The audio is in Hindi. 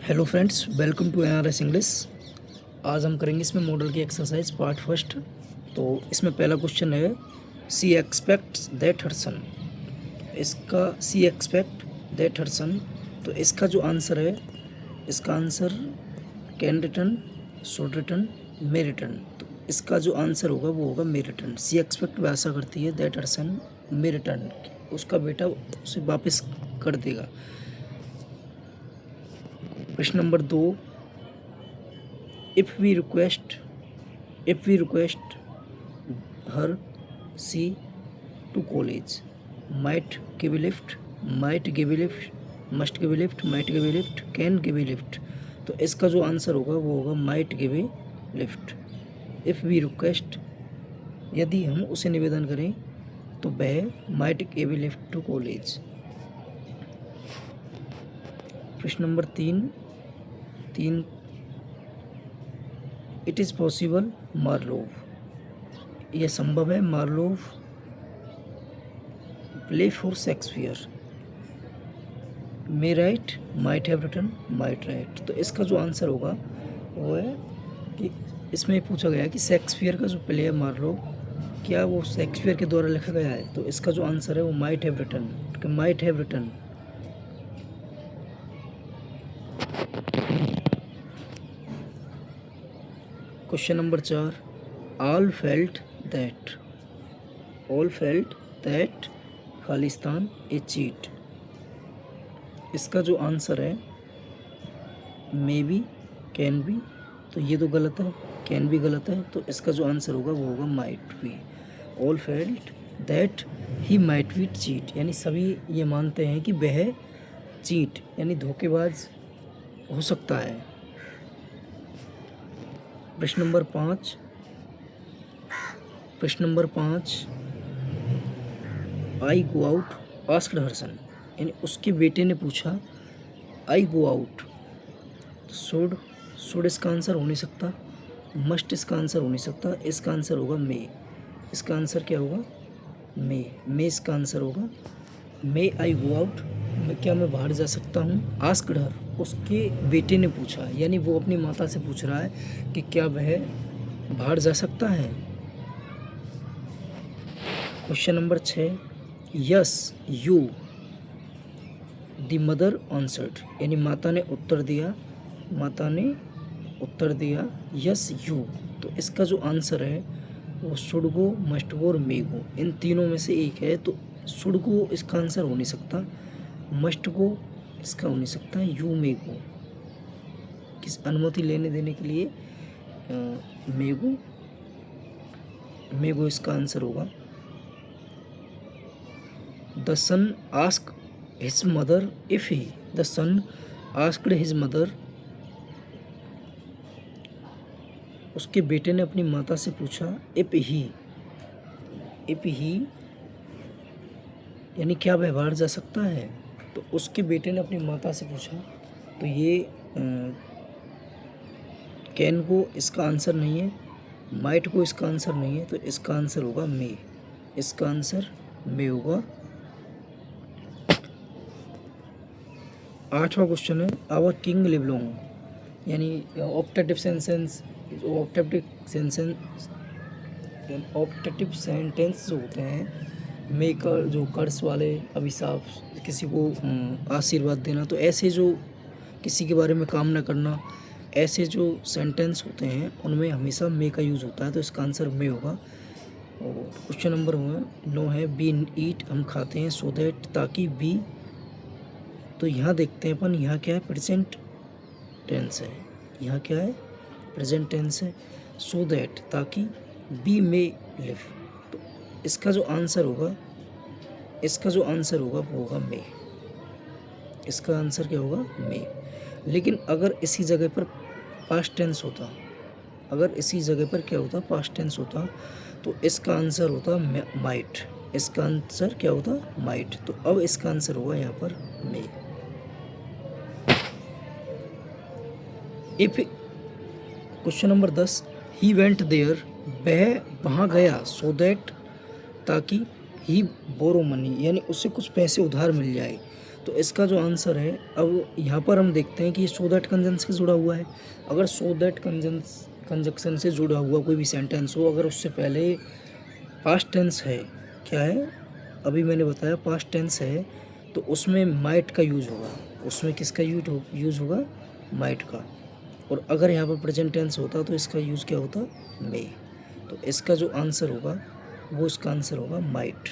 Hello friends, welcome to NRS English. आज हम करेंगे इसमें मॉडल की एक्सरसाइज पार्ट फर्स्ट। तो इसमें पहला क्वेश्चन है सी एक्सपेक्ट्स दैट हर सन। इसका सी एक्सपेक्ट दैट हर सन, तो इसका जो आंसर है, इसका answer can return, should return, may return. तो इसका जो आंसर होगा वो होगा मे रिटर्न। सी एक्सपेक्ट वैसा करती है that her sun may return, उसका बेटा उसे वापस कर देगा। प्रश्न number 2, if we request her she to college, might give lift, might give lift, must give lift, might give lift, can give lift. तो इसका जो आंसर होगा वो होगा might give lift. If we request, यदि हम उसे निवेदन करें तो वह might give lift to college. प्रश्न number 3, it is possible Marlowe, यह संभव है Marlowe play for Shakespeare, may write, might have written, might write. तो इसका जो आंसर होगा वो है कि इसमें पूछा गया है कि शेक्सपियर का जो प्ले है मार्लोव, क्या वो शेक्सपियर के द्वारा लिखा गया है। तो इसका जो आंसर है वो might have written, might have written. Question number 4, all felt that Khalistan a cheat. इसका जो आंसर है मे बी, कैन बी, तो ये तो गलत है, कैन भी गलत है। तो इसका जो आंसर होगा वो होगा might be. All felt that he might be cheat, यानी सभी ये मानते हैं कि वह चीट यानी धोखेबाज हो सकता है। प्रश्न नंबर 5, आई गो आउट आस्क्ड हर सन, यानी उसके बेटे ने पूछा आई गो आउट। शुड इसका आंसर हो नहीं सकता, मस्ट इसका आंसर हो नहीं सकता, इसका आंसर होगा मे। इसका आंसर क्या होगा? मे इसका आंसर होगा। मे आई गो आउट, क्या मैं बाहर जा सकता हूँ। आस्क्ड हर, उसके बेटे ने पूछा, यानी वो अपनी माता से पूछ रहा है कि क्या वह बाहर जा सकता है। Question number 6, yes you the mother answered, यानी माता ने उत्तर दिया यस यू। तो इसका जो आंसर है वो शुड गो, मस्ट गो और मे गो, इन तीनों में से एक है। तो शुड गो इसका आंसर हो नहीं सकता, मस्ट गो इसका हो नहीं सकता, यू मे गो, किस अनुमति लेने देने के लिए मे गो इसका आंसर होगा। The son ask his mother if he, the son asked his mother, उसके बेटे ने अपनी माता से पूछा इफ ही, यानी क्या वह बाहर जा सकता है। तो उसके बेटे ने अपनी माता से पूछा, तो ये कैन को इसका आंसर नहीं है, माइट को इसका आंसर नहीं है, तो इसका आंसर होगा मे। इसका आंसर मे होगा। 8वां क्वेश्चन है आवर किंग लिव लॉन्ग, यानी ऑप्टेटिव सेंटेंस जो होते हैं, मेकर जो कर्स वाले, अभिशाप, किसी को आशीर्वाद देना, तो ऐसे जो किसी के बारे में कामना करना, ऐसे जो सेंटेंस होते हैं उनमें हमेशा मे का यूज़ होता है। तो इसका आंसर मे होगा। और क्वेश्चन नंबर 9 है बी ईट, हम खाते हैं, सो दैट ताकि बी, तो यहाँ देखते हैं अपन, यहाँ क्या है, प्रेजेंट टेंस है। यहाँ क्या है, प्रेजेंट टेंस है। सो दैट ताकि, बी मे लिव, तो इसका जो आंसर होगा वो होगा मे। इसका आंसर क्या होगा, मे। लेकिन अगर इसी जगह पर पास्ट टेंस होता, पास्ट टेंस होता, तो इसका आंसर होता माइट। इसका आंसर क्या होता, माइट। तो अब इसका आंसर होगा यहाँ पर may. If question number 10, he went there, वह वहाँ गया, सो दैट ताकि, ही बोरो मनी, यानी उससे कुछ पैसे उधार मिल जाए। तो इसका जो आंसर है, अब यहाँ पर हम देखते हैं कि सो दैट कंजंक्शन से जुड़ा हुआ है। अगर सो दैट कंजंक्शन से जुड़ा हुआ कोई भी सेंटेंस हो, अगर उससे पहले पास्ट टेंस है, क्या है, अभी मैंने बताया पास्ट टेंस है, तो उसमें माइट का यूज़ होगा। उसमें किसका यूज़ होगा? माइट का। और अगर यहाँ पर प्रेजेंट टेंस होता तो इसका यूज़ क्या होता? मे। तो इसका जो आंसर होगा वो इसका आंसर होगा माइट।